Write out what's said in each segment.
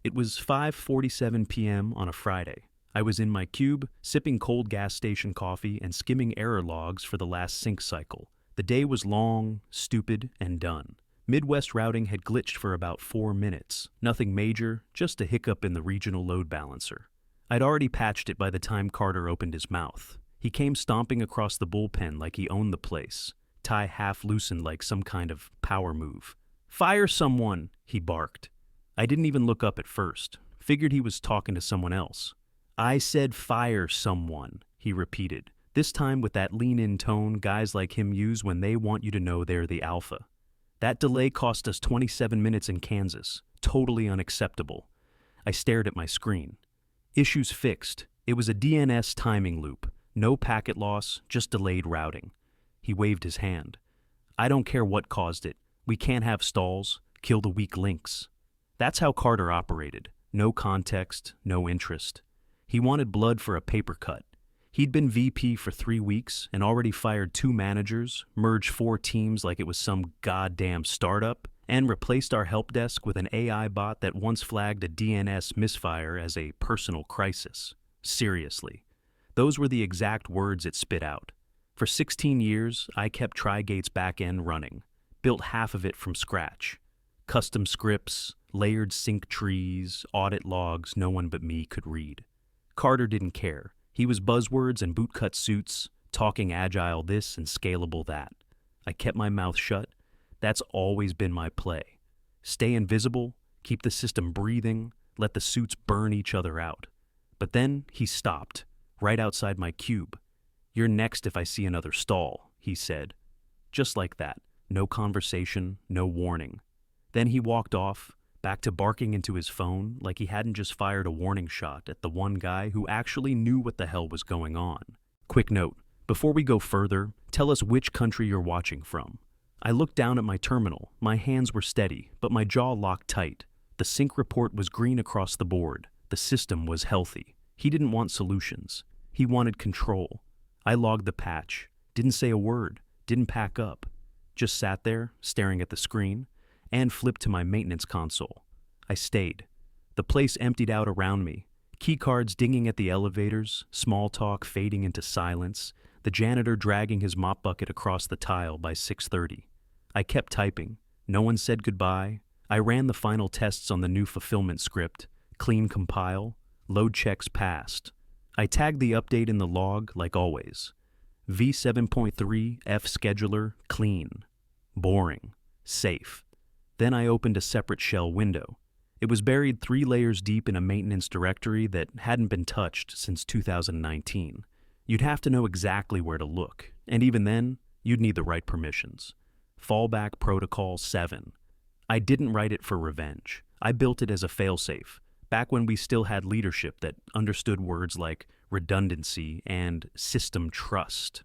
It was 5:47 p.m. on a Friday. I was in my cube, sipping cold gas station coffee and skimming error logs for the last sync cycle. The day was long, stupid, and done. Midwest routing had glitched for about 4 minutes. Nothing major, just a hiccup in the regional load balancer. I'd already patched it by the time Carter opened his mouth. He came stomping across the bullpen like he owned the place, tie half loosened like some kind of power move. "Fire someone," he barked. I didn't even look up at first. Figured he was talking to someone else. "I said fire someone," he repeated, this time with that lean-in tone guys like him use when they want you to know they're the alpha. That delay cost us 27 minutes in Kansas. Totally unacceptable. I stared at my screen. Issues fixed. It was a DNS timing loop. No packet loss, just delayed routing. He waved his hand. "I don't care what caused it. We can't have stalls. Kill the weak links." That's how Carter operated. No context, no interest. He wanted blood for a paper cut. He'd been VP for 3 weeks and already fired 2 managers, merged 4 teams like it was some goddamn startup, and replaced our help desk with an AI bot that once flagged a DNS misfire as a personal crisis. Seriously. Those were the exact words it spit out. For 16 years, I kept Trigate's backend running, built half of it from scratch. Custom scripts, layered sync trees, audit logs no one but me could read. Carter didn't care. He was buzzwords and bootcut suits, talking agile this and scalable that. I kept my mouth shut. That's always been my play. Stay invisible, keep the system breathing, let the suits burn each other out. But then he stopped, right outside my cube. "You're next if I see another stall," he said. Just like that. No conversation, no warning. Then he walked off, back to barking into his phone like he hadn't just fired a warning shot at the one guy who actually knew what the hell was going on. Quick note, before we go further, tell us which country you're watching from. I looked down at my terminal. My hands were steady, but my jaw locked tight. The sync report was green across the board. The system was healthy. He didn't want solutions. He wanted control. I logged the patch. Didn't say a word. Didn't pack up. Just sat there, staring at the screen, and flipped to my maintenance console. I stayed. The place emptied out around me. Keycards dinging at the elevators, small talk fading into silence, the janitor dragging his mop bucket across the tile by 6:30. I kept typing. No one said goodbye. I ran the final tests on the new fulfillment script. Clean compile. Load checks passed. I tagged the update in the log like always. V7.3 F scheduler clean. Boring. Safe. Then I opened a separate shell window. It was buried 3 layers deep in a maintenance directory that hadn't been touched since 2019. You'd have to know exactly where to look, and even then, you'd need the right permissions. Fallback Protocol 7. I didn't write it for revenge. I built it as a failsafe, back when we still had leadership that understood words like redundancy and system trust.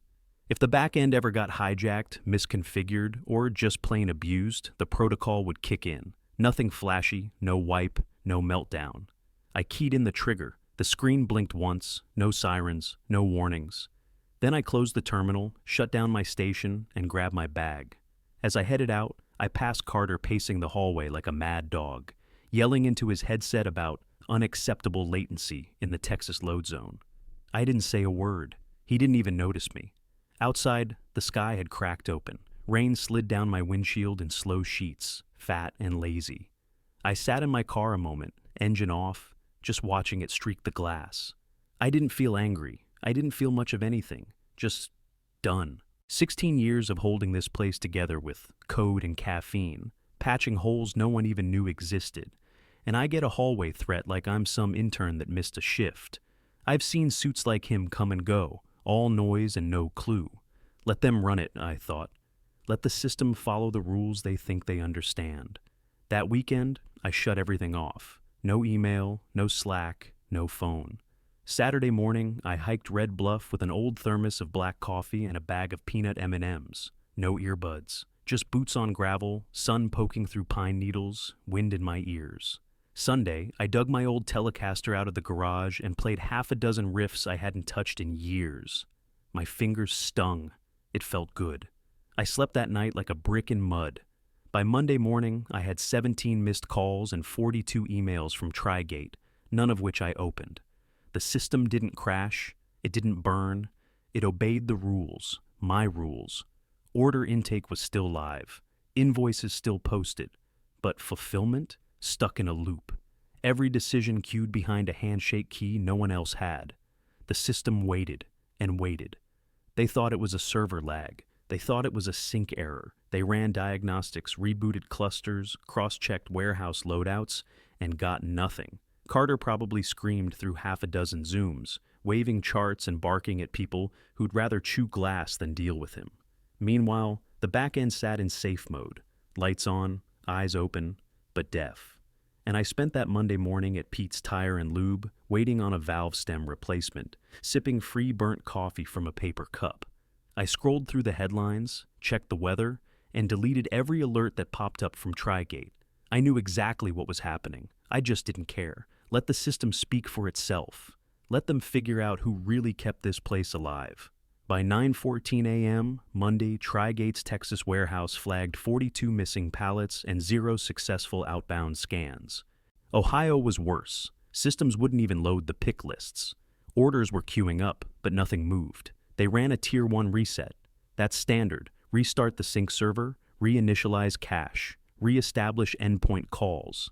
If the back end ever got hijacked, misconfigured, or just plain abused, the protocol would kick in. Nothing flashy, no wipe, no meltdown. I keyed in the trigger. The screen blinked once, no sirens, no warnings. Then I closed the terminal, shut down my station, and grabbed my bag. As I headed out, I passed Carter pacing the hallway like a mad dog, yelling into his headset about unacceptable latency in the Texas load zone. I didn't say a word. He didn't even notice me. Outside, the sky had cracked open. Rain slid down my windshield in slow sheets, fat and lazy. I sat in my car a moment, engine off, just watching it streak the glass. I didn't feel angry. I didn't feel much of anything. Just done. 16 years of holding this place together with code and caffeine, patching holes no one even knew existed. And I get a hallway threat like I'm some intern that missed a shift. I've seen suits like him come and go, all noise and no clue. Let them run it, I thought. Let the system follow the rules they think they understand. That weekend, I shut everything off. No email, no Slack, no phone. Saturday morning, I hiked Red Bluff with an old thermos of black coffee and a bag of peanut M&Ms. No earbuds. Just boots on gravel, sun poking through pine needles, wind in my ears. Sunday, I dug my old Telecaster out of the garage and played half a dozen riffs I hadn't touched in years. My fingers stung. It felt good. I slept that night like a brick in mud. By Monday morning, I had 17 missed calls and 42 emails from Trigate, none of which I opened. The system didn't crash, it didn't burn, it obeyed the rules, my rules. Order intake was still live, invoices still posted, but fulfillment stuck in a loop. Every decision queued behind a handshake key no one else had. The system waited and waited. They thought it was a server lag. They thought it was a sync error. They ran diagnostics, rebooted clusters, cross-checked warehouse loadouts, and got nothing. Carter probably screamed through half a dozen Zooms, waving charts and barking at people who'd rather chew glass than deal with him. Meanwhile, the back end sat in safe mode, lights on, eyes open, but deaf. And I spent that Monday morning at Pete's Tire and Lube, waiting on a valve stem replacement, sipping free burnt coffee from a paper cup. I scrolled through the headlines, checked the weather, and deleted every alert that popped up from Trigate. I knew exactly what was happening. I just didn't care. Let the system speak for itself. Let them figure out who really kept this place alive. By 9:14 a.m., Monday, Trigate's Texas warehouse flagged 42 missing pallets and 0 successful outbound scans. Ohio was worse. Systems wouldn't even load the pick lists. Orders were queuing up, but nothing moved. They ran a Tier 1 reset. That's standard. Restart the sync server, reinitialize cache, reestablish endpoint calls.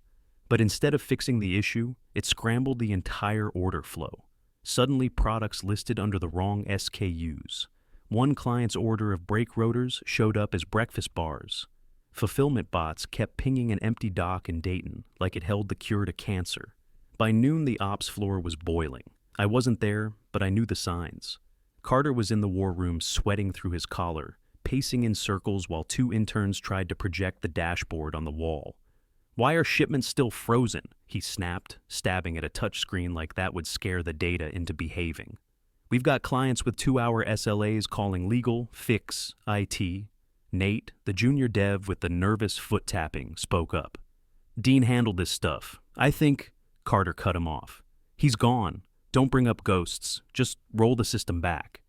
But instead of fixing the issue, it scrambled the entire order flow. Suddenly, products listed under the wrong SKUs. One client's order of brake rotors showed up as breakfast bars. Fulfillment bots kept pinging an empty dock in Dayton like it held the cure to cancer. By noon, the ops floor was boiling. I wasn't there, but I knew the signs. Carter was in the war room sweating through his collar, pacing in circles while 2 interns tried to project the dashboard on the wall. "Why are shipments still frozen?" he snapped, stabbing at a touchscreen like that would scare the data into behaving. "We've got clients with 2-hour SLAs calling legal, fix, IT. Nate, the junior dev with the nervous foot tapping, spoke up. "Dean handled this stuff. I think—" Carter cut him off. "He's gone. Don't bring up ghosts. Just roll the system back."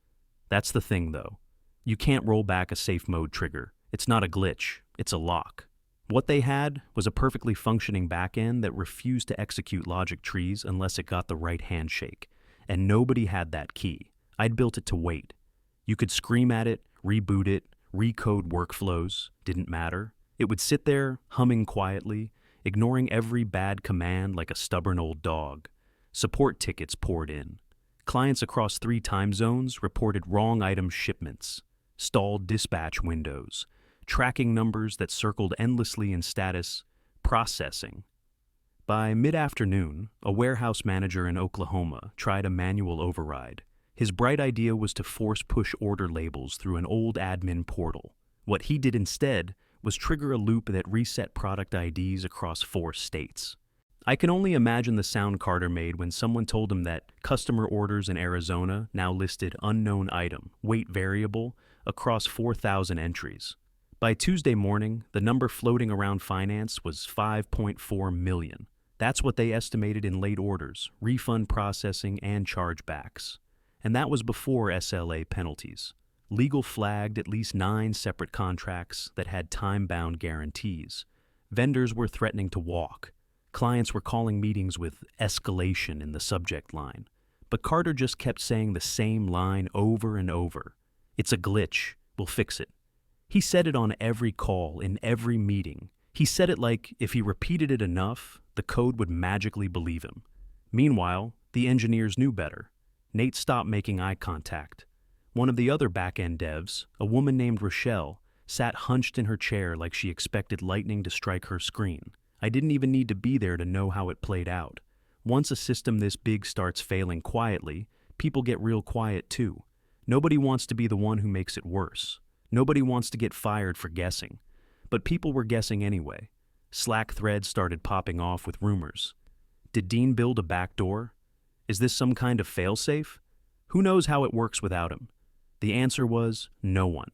That's the thing, though. You can't roll back a safe mode trigger. It's not a glitch. It's a lock. What they had was a perfectly functioning backend that refused to execute logic trees unless it got the right handshake. And nobody had that key. I'd built it to wait. You could scream at it, reboot it, recode workflows. Didn't matter. It would sit there, humming quietly, ignoring every bad command like a stubborn old dog. Support tickets poured in. Clients across 3 time zones reported wrong item shipments, stalled dispatch windows, tracking numbers that circled endlessly in status, processing. By mid-afternoon, a warehouse manager in Oklahoma tried a manual override. His bright idea was to force push order labels through an old admin portal. What he did instead was trigger a loop that reset product IDs across 4 states. I can only imagine the sound Carter made when someone told him that customer orders in Arizona now listed unknown item, weight variable, across 4,000 entries. By Tuesday morning, the number floating around finance was 5.4 million. That's what they estimated in late orders, refund processing, and chargebacks. And that was before SLA penalties. Legal flagged at least 9 separate contracts that had time-bound guarantees. Vendors were threatening to walk. Clients were calling meetings with escalation in the subject line. But Carter just kept saying the same line over and over. "It's a glitch. We'll fix it." He said it on every call, in every meeting. He said it like if he repeated it enough, the code would magically believe him. Meanwhile, the engineers knew better. Nate stopped making eye contact. One of the other back-end devs, a woman named Rochelle, sat hunched in her chair like she expected lightning to strike her screen. I didn't even need to be there to know how it played out. Once a system this big starts failing quietly, people get real quiet too. Nobody wants to be the one who makes it worse. Nobody wants to get fired for guessing. But people were guessing anyway. Slack threads started popping off with rumors. Did Dean build a backdoor? Is this some kind of failsafe? Who knows how it works without him? The answer was no one.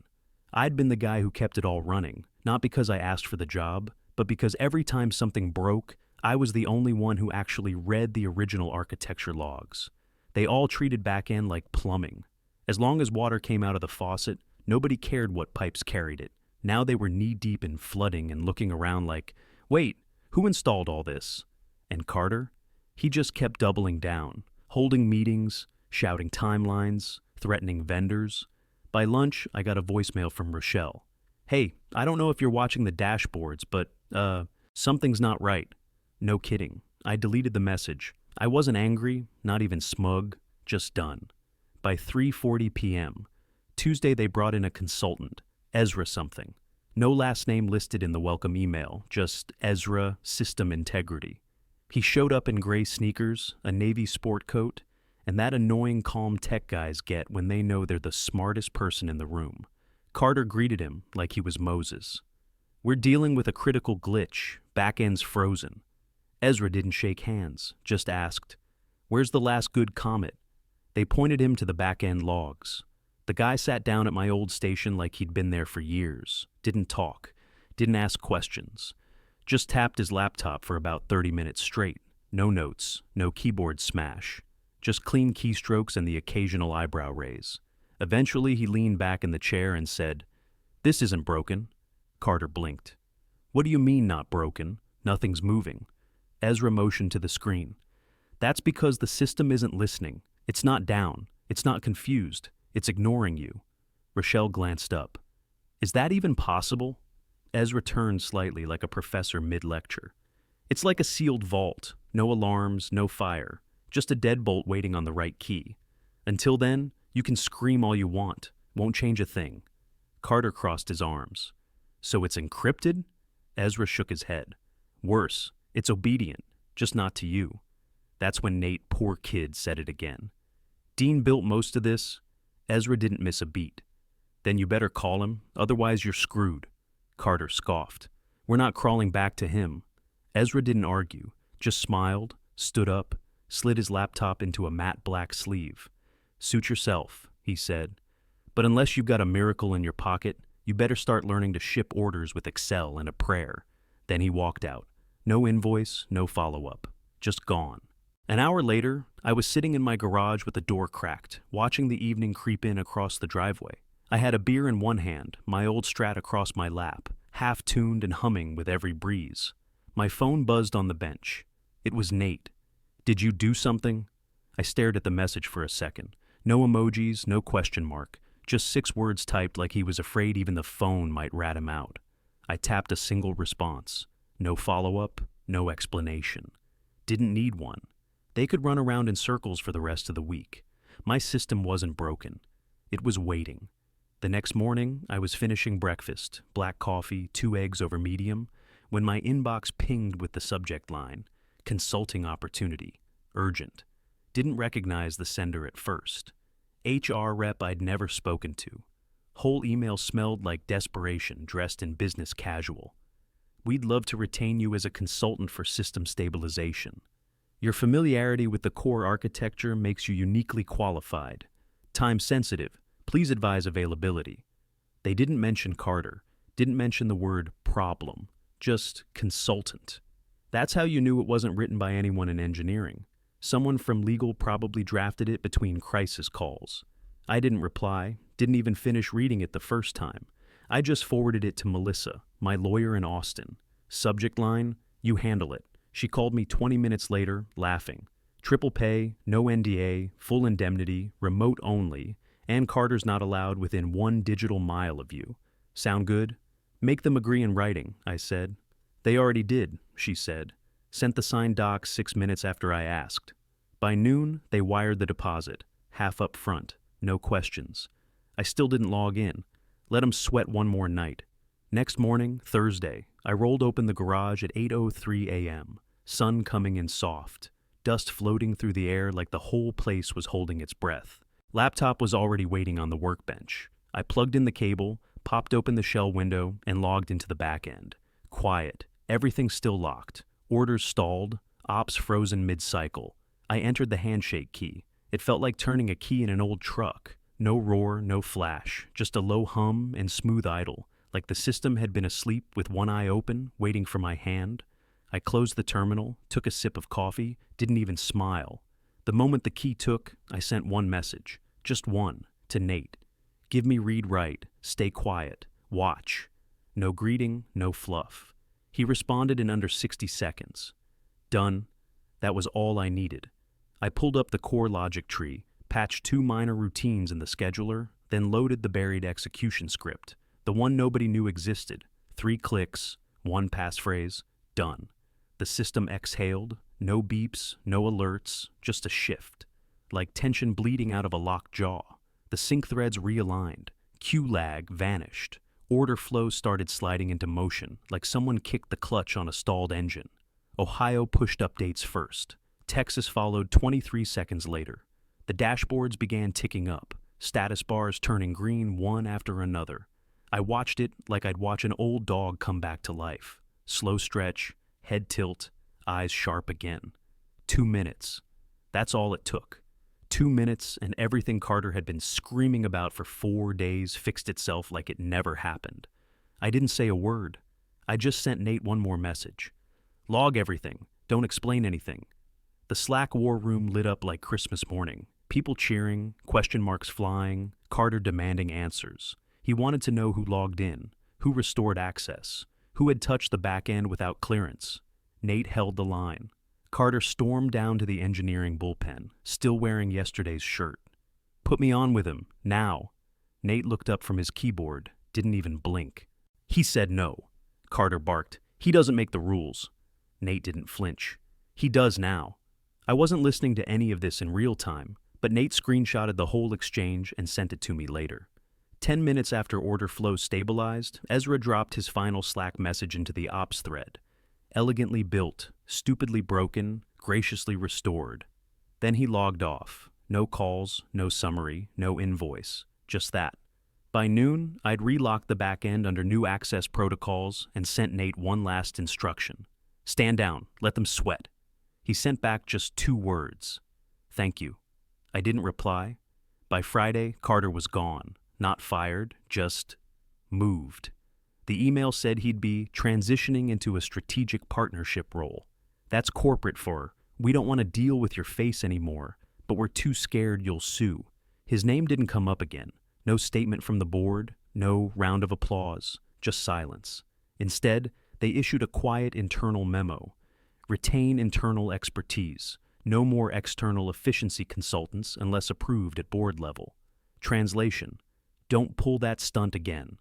I'd been the guy who kept it all running, not because I asked for the job, but because every time something broke, I was the only one who actually read the original architecture logs. They all treated backend like plumbing. As long as water came out of the faucet, nobody cared what pipes carried it. Now they were knee-deep in flooding and looking around like, wait, who installed all this? And Carter? He just kept doubling down, holding meetings, shouting timelines, threatening vendors. By lunch, I got a voicemail from Rochelle. Hey, I don't know if you're watching the dashboards, but, something's not right. No kidding. I deleted the message. I wasn't angry, not even smug, just done. By 3:40 p.m., Tuesday they brought in a consultant, Ezra something. No last name listed in the welcome email, just Ezra System Integrity. He showed up in gray sneakers, a navy sport coat, and that annoying calm tech guys get when they know they're the smartest person in the room. Carter greeted him like he was Moses. We're dealing with a critical glitch, back-end's frozen. Ezra didn't shake hands, just asked, where's the last good comet? They pointed him to the back-end logs. The guy sat down at my old station like he'd been there for years, didn't talk, didn't ask questions, just tapped his laptop for about 30 minutes straight. No notes, no keyboard smash, just clean keystrokes and the occasional eyebrow raise. Eventually he leaned back in the chair and said, this isn't broken. Carter blinked. What do you mean not broken? Nothing's moving. Ezra motioned to the screen. That's because the system isn't listening. It's not down. It's not confused. It's ignoring you. Rochelle glanced up. Is that even possible? Ezra turned slightly like a professor mid-lecture. It's like a sealed vault. No alarms, no fire. Just a deadbolt waiting on the right key. Until then, you can scream all you want. Won't change a thing. Carter crossed his arms. So it's encrypted? Ezra shook his head. Worse, it's obedient, just not to you. That's when Nate, poor kid, said it again. Dean built most of this. Ezra didn't miss a beat. Then you better call him, otherwise you're screwed. Carter scoffed. We're not crawling back to him. Ezra didn't argue, just smiled, stood up, slid his laptop into a matte black sleeve. Suit yourself, he said. But unless you've got a miracle in your pocket, you better start learning to ship orders with Excel and a prayer. Then he walked out. No invoice, no follow-up. Just gone. An hour later, I was sitting in my garage with the door cracked, watching the evening creep in across the driveway. I had a beer in one hand, my old Strat across my lap, half-tuned and humming with every breeze. My phone buzzed on the bench. It was Nate. Did you do something? I stared at the message for a second. No emojis, no question mark. Just 6 words typed like he was afraid even the phone might rat him out. I tapped a single response. No follow-up, no explanation. Didn't need one. They could run around in circles for the rest of the week. My system wasn't broken. It was waiting. The next morning, I was finishing breakfast, black coffee, 2 eggs over medium, when my inbox pinged with the subject line, consulting opportunity, urgent. Didn't recognize the sender at first. HR rep I'd never spoken to. Whole email smelled like desperation dressed in business casual. We'd love to retain you as a consultant for system stabilization. Your familiarity with the core architecture makes you uniquely qualified. Time sensitive. Please advise availability. They didn't mention Carter, didn't mention the word problem, just consultant. That's how you knew it wasn't written by anyone in engineering. Someone from legal probably drafted it between crisis calls. I didn't reply, didn't even finish reading it the first time. I just forwarded it to Melissa, my lawyer in Austin. Subject line, you handle it. She called me 20 minutes later, laughing. Triple pay, no NDA, full indemnity, remote only, and Carter's not allowed within 1 digital mile of you. Sound good? Make them agree in writing, I said. They already did, she said. Sent the signed docs 6 minutes after I asked. By noon, they wired the deposit, half up front, no questions. I still didn't log in. Let them sweat one more night. Next morning, Thursday, I rolled open the garage at 8:03 a.m., sun coming in soft, dust floating through the air like the whole place was holding its breath. Laptop was already waiting on the workbench. I plugged in the cable, popped open the shell window, and logged into the back end. Quiet. Everything still locked. Orders stalled. Ops frozen mid-cycle. I entered the handshake key. It felt like turning a key in an old truck. No roar, no flash. Just a low hum and smooth idle, like the system had been asleep with one eye open, waiting for my hand. I closed the terminal, took a sip of coffee, didn't even smile. The moment the key took, I sent one message. Just one. To Nate. Give me read-write. Stay quiet. Watch. No greeting, no fluff. He responded in under 60 seconds. Done. That was all I needed. I pulled up the core logic tree, patched 2 minor routines in the scheduler, then loaded the buried execution script, the one nobody knew existed. 3 clicks, 1 passphrase, done. The system exhaled, no beeps, no alerts, just a shift. Like tension bleeding out of a locked jaw. The sync threads realigned. Queue lag vanished. Order flow started sliding into motion, like someone kicked the clutch on a stalled engine. Ohio pushed updates first. Texas followed 23 seconds later. The dashboards began ticking up, status bars turning green one after another. I watched it like I'd watch an old dog come back to life. Slow stretch, head tilt, eyes sharp again. 2 minutes. That's all it took. 2 minutes, and everything Carter had been screaming about for 4 days fixed itself like it never happened. I didn't say a word. I just sent Nate one more message. Log everything. Don't explain anything. The Slack war room lit up like Christmas morning. People cheering, question marks flying, Carter demanding answers. He wanted to know who logged in, who restored access, who had touched the back end without clearance. Nate held the line. Carter stormed down to the engineering bullpen, still wearing yesterday's shirt. Put me on with him, now. Nate looked up from his keyboard, didn't even blink. He said no. Carter barked, he doesn't make the rules. Nate didn't flinch. He does now. I wasn't listening to any of this in real time, but Nate screenshotted the whole exchange and sent it to me later. 10 minutes after order flow stabilized, Ezra dropped his final Slack message into the ops thread. Elegantly built, stupidly broken, graciously restored. Then he logged off. No calls, no summary, no invoice. Just that. By noon, I'd relocked the back end under new access protocols and sent Nate one last instruction. Stand down, let them sweat. He sent back just 2 words. Thank you. I didn't reply. By Friday, Carter was gone. Not fired, just moved. The email said he'd be transitioning into a strategic partnership role. That's corporate for, we don't want to deal with your face anymore, but we're too scared you'll sue. His name didn't come up again. No statement from the board, no round of applause, just silence. Instead, they issued a quiet internal memo. Retain internal expertise. No more external efficiency consultants unless approved at board level. Translation: don't pull that stunt again.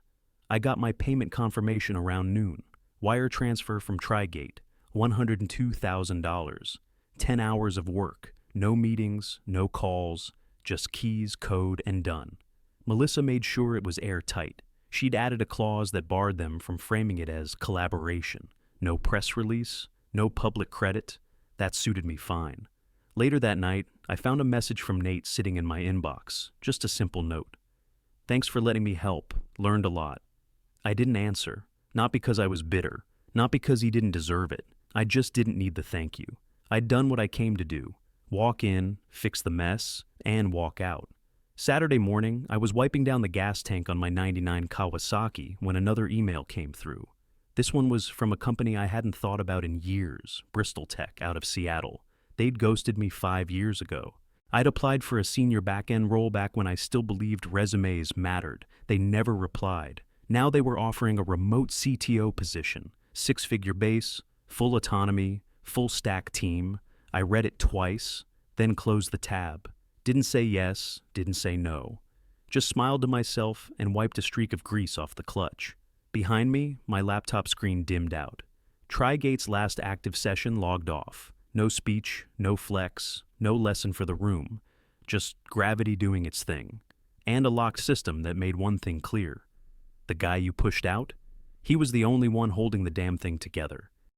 I got my payment confirmation around noon. Wire transfer from Trigate, $102,000. 10 hours of work, no meetings, no calls, just keys, code, and done. Melissa made sure it was airtight. She'd added a clause that barred them from framing it as collaboration. No press release, no public credit. That suited me fine. Later that night, I found a message from Nate sitting in my inbox, just a simple note. Thanks for letting me help, learned a lot. I didn't answer, not because I was bitter, not because he didn't deserve it. I just didn't need the thank you. I'd done what I came to do. Walk in, fix the mess, and walk out. Saturday morning, I was wiping down the gas tank on my '99 Kawasaki when another email came through. This one was from a company I hadn't thought about in years, Bristol Tech out of Seattle. They'd ghosted me 5 years ago. I'd applied for a senior back-end role back when I still believed resumes mattered. They never replied. Now they were offering a remote CTO position, 6-figure base, full autonomy, full-stack team. I read it twice, then closed the tab. Didn't say yes, didn't say no. Just smiled to myself and wiped a streak of grease off the clutch. Behind me, my laptop screen dimmed out. Trigate's last active session logged off. No speech, no flex, no lesson for the room. Just gravity doing its thing. And a locked system that made one thing clear. The guy you pushed out? He was the only one holding the damn thing together.